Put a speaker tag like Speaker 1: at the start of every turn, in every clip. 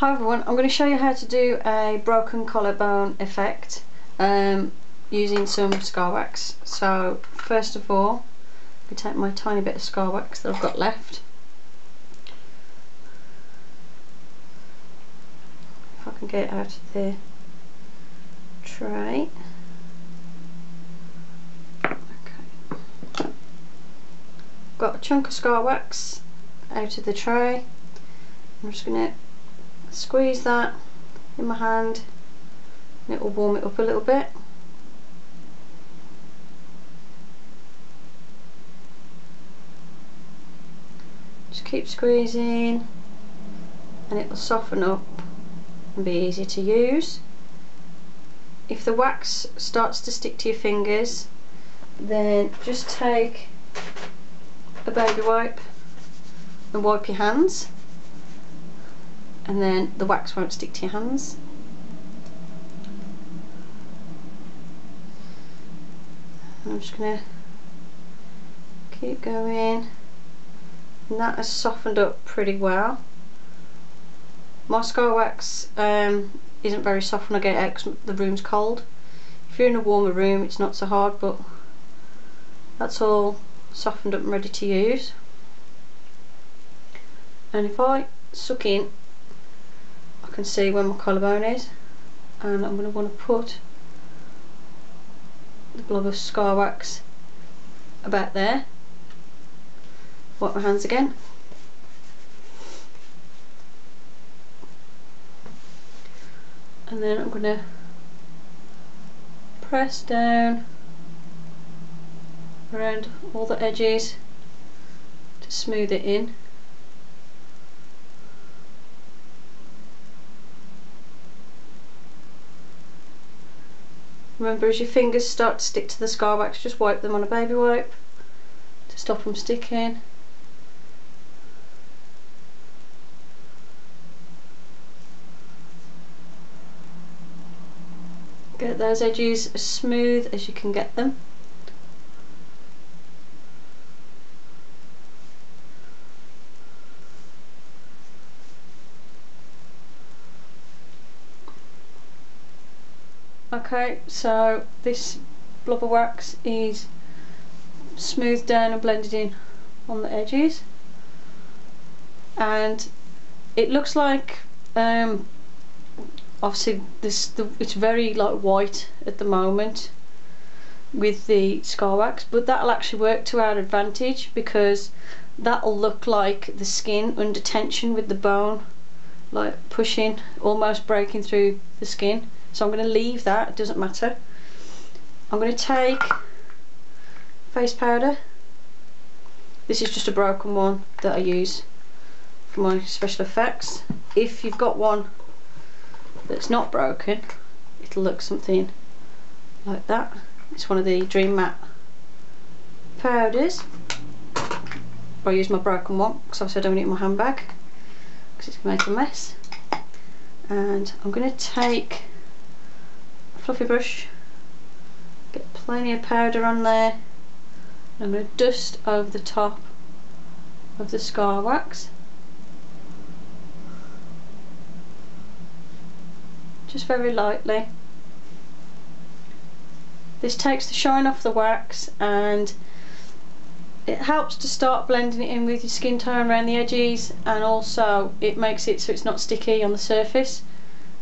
Speaker 1: Hi everyone, I'm going to show you how to do a broken collarbone effect using some scar wax. So first of all, I take my tiny bit of scar wax that I've got left. If I can get it out of the tray. Okay. Got a chunk of scar wax out of the tray. I'm just going to squeeze that in my hand and it will warm it up a little bit. Just keep squeezing and it will soften up and be easier to use. If the wax starts to stick to your fingers, then just take a baby wipe and wipe your hands, and then the wax won't stick to your hands. I'm just going to keep going, and that has softened up pretty well. My scar wax isn't very soft when I get it out because the room's cold. If you're in a warmer room it's not so hard, but that's all softened up and ready to use. And if I suck in, I can see where my collarbone is, and I'm going to want to put the blob of scar wax about there. Wipe my hands again. And then I'm going to press down around all the edges to smooth it in. Remember, as your fingers start to stick to the scar wax, just wipe them on a baby wipe to stop them sticking. Get those edges as smooth as you can get them. Okay, so this blob of wax is smoothed down and blended in on the edges, and it looks like obviously it's very like white at the moment with the scar wax, but that'll actually work to our advantage because that'll look like the skin under tension with the bone like pushing, almost breaking through the skin. So I'm going to leave that, it doesn't matter. I'm going to take face powder. This is just a broken one that I use for my special effects. If you've got one that's not broken, it'll look something like that. It's one of the Dream Matte powders. I use my broken one because obviously I don't want it in my handbag because it's going to make a mess. And I'm going to take fluffy brush, get plenty of powder on there, and I'm going to dust over the top of the scar wax, just very lightly. This takes the shine off the wax and it helps to start blending it in with your skin tone around the edges, and also it makes it so it's not sticky on the surface,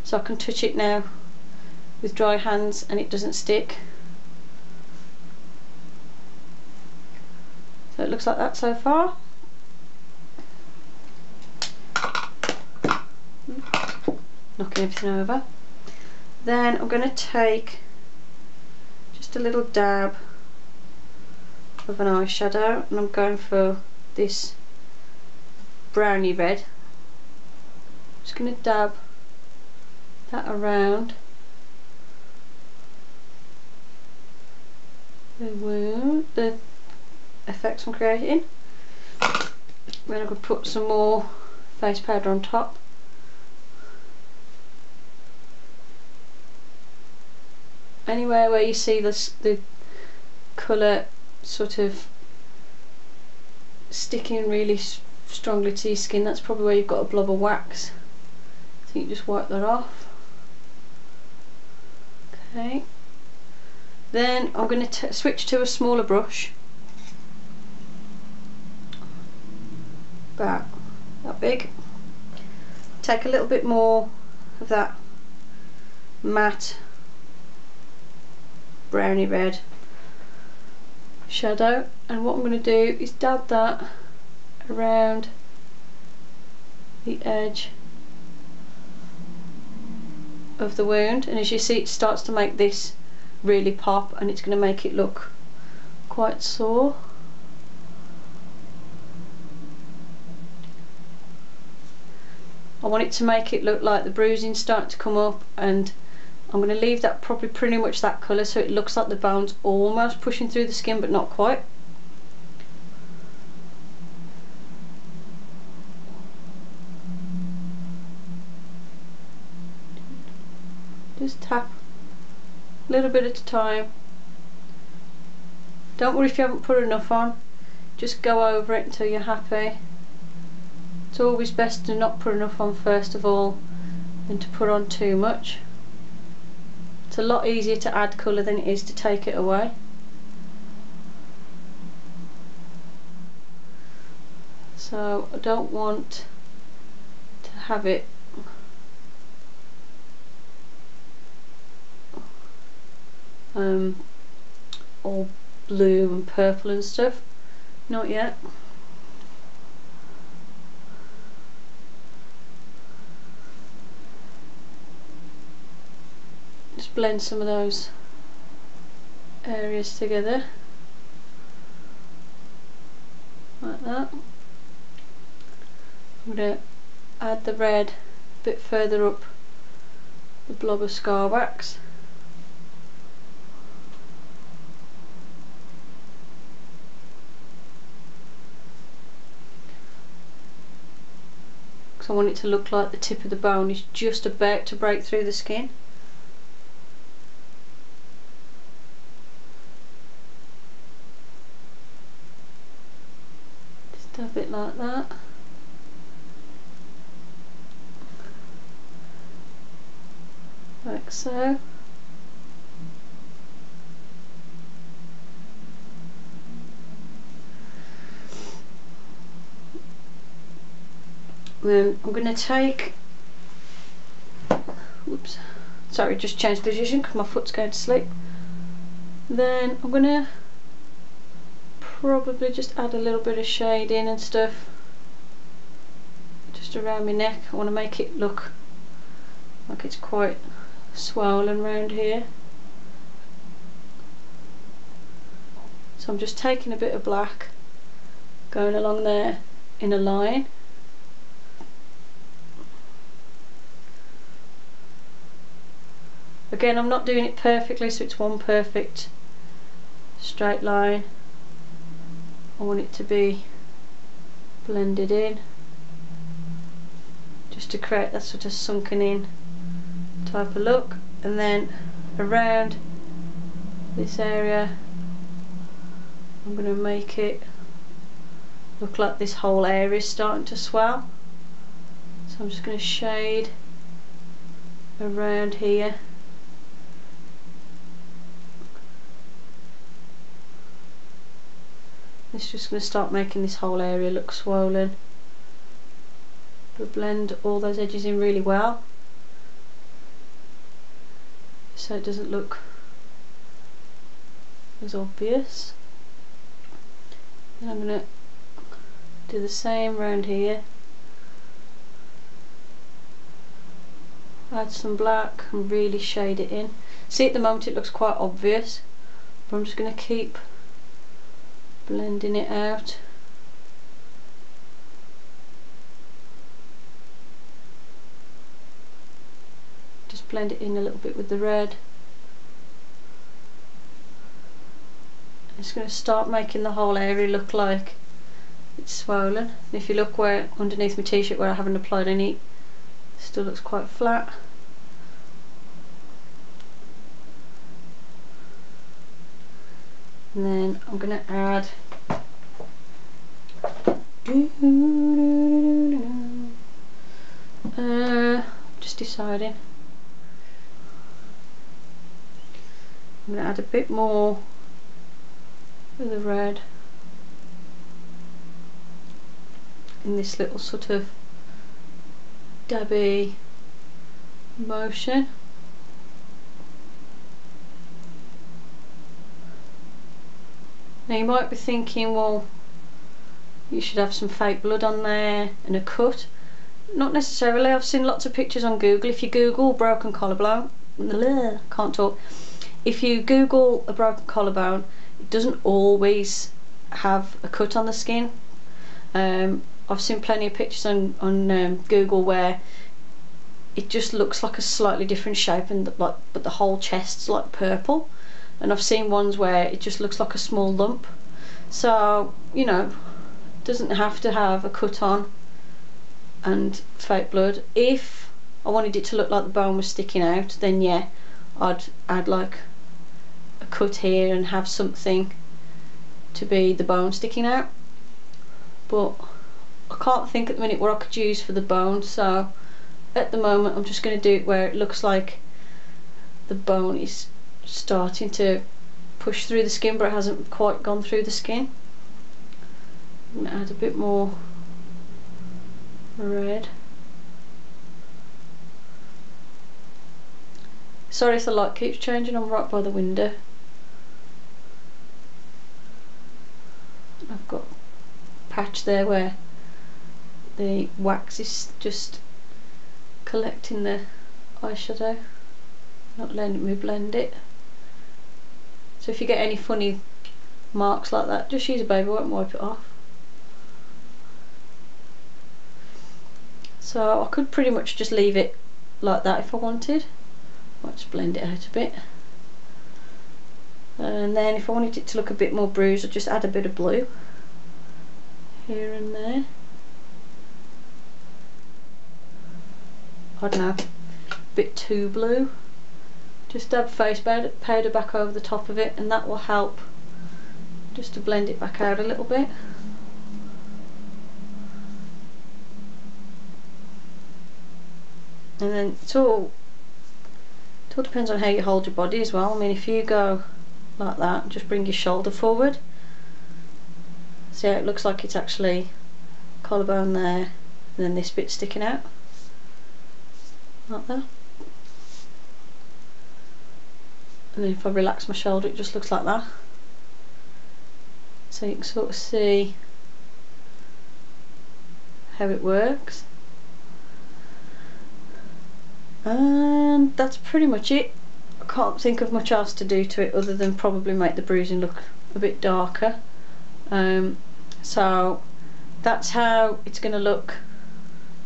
Speaker 1: so I can touch it now with dry hands and it doesn't stick. So it looks like that so far. Knocking everything over. Then I'm going to take just a little dab of an eyeshadow, and I'm going for this browny red. Just going to dab that around the effects I'm creating. Then I'm going to put some more face powder on top. Anywhere where you see the colour sort of sticking really strongly to your skin, that's probably where you've got a blob of wax think just wipe that off. Okay, then I'm going to switch to a smaller brush, about that big. Take a little bit more of that matte browny red shadow, and what I'm going to do is dab that around the edge of the wound, and as you see it starts to make this really pop, and it's going to make it look quite sore. I want it to make it look like the bruising starting to come up, and I'm going to leave that probably pretty much that colour so it looks like the bone's almost pushing through the skin but not quite. Just tap a little bit at a time. Don't worry if you haven't put enough on, just go over it until you're happy. It's always best to not put enough on first of all than to put on too much. It's a lot easier to add colour than it is to take it away. So I don't want to have it all blue and purple and stuff. Not yet. Just blend some of those areas together like that. I'm going to add the red a bit further up the blob of scar wax. Because I want it to look like the tip of the bone is just about to break through the skin. Just a bit like that. Like so. Then I'm going to take, whoops, sorry, just change position because my foot's going to sleep. Then I'm going to probably just add a little bit of shading and stuff just around my neck. I want to make it look like it's quite swollen around here. So I'm just taking a bit of black, going along there in a line. Again, I'm not doing it perfectly so it's one perfect straight line. I want it to be blended in, just to create that sort of sunken in type of look. And then around this area I'm going to make it look like this whole area is starting to swell. So I'm just going to shade around here. It's just going to start making this whole area look swollen. But blend all those edges in really well so it doesn't look as obvious. Then I'm going to do the same around here. Add some black and really shade it in. See, at the moment it looks quite obvious, but I'm just going to keep blending it out. Just blend it in a little bit with the red. It's going to start making the whole area look like it's swollen. And if you look where underneath my t-shirt where I haven't applied any, it still looks quite flat. And then I'm going to add just deciding. I'm going to add a bit more of the red in this little sort of dabby motion. Now you might be thinking, well, you should have some fake blood on there and a cut. Not necessarily. I've seen lots of pictures on Google. If you Google broken collarbone, can't talk. If you Google a broken collarbone, it doesn't always have a cut on the skin. I've seen plenty of pictures on Google where it just looks like a slightly different shape, and but the whole chest's like purple. And I've seen ones where it just looks like a small lump. So, you know, it doesn't have to have a cut on and fake blood. If I wanted it to look like the bone was sticking out, then yeah, I'd add like a cut here and have something to be the bone sticking out. But I can't think at the minute what I could use for the bone, so at the moment I'm just going to do it where it looks like the bone is starting to push through the skin but it hasn't quite gone through the skin. I'm going to add a bit more red. Sorry if the light keeps changing, I'm right by the window. I've got a patch there where the wax is just collecting the eyeshadow, not letting me blend it. So if you get any funny marks like that, just use a baby wipe and wipe it off. So I could pretty much just leave it like that if I wanted. Might just blend it out a bit. And then if I wanted it to look a bit more bruised, I'd just add a bit of blue here and there. I don't know, a bit too blue. Just dab face powder back over the top of it, and that will help just to blend it back out a little bit. And then it all depends on how you hold your body as well. I mean, if you go like that, just bring your shoulder forward. See how it looks like it's actually collarbone there, and then this bit sticking out like that. And then if I relax my shoulder, it just looks like that. So you can sort of see how it works. And that's pretty much it. I can't think of much else to do to it other than probably make the bruising look a bit darker. So that's how it's going to look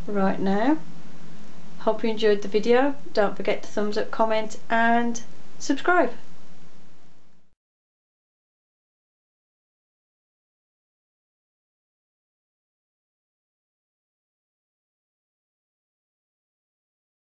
Speaker 1: right now. Hope you enjoyed the video. Don't forget to thumbs up, comment and subscribe.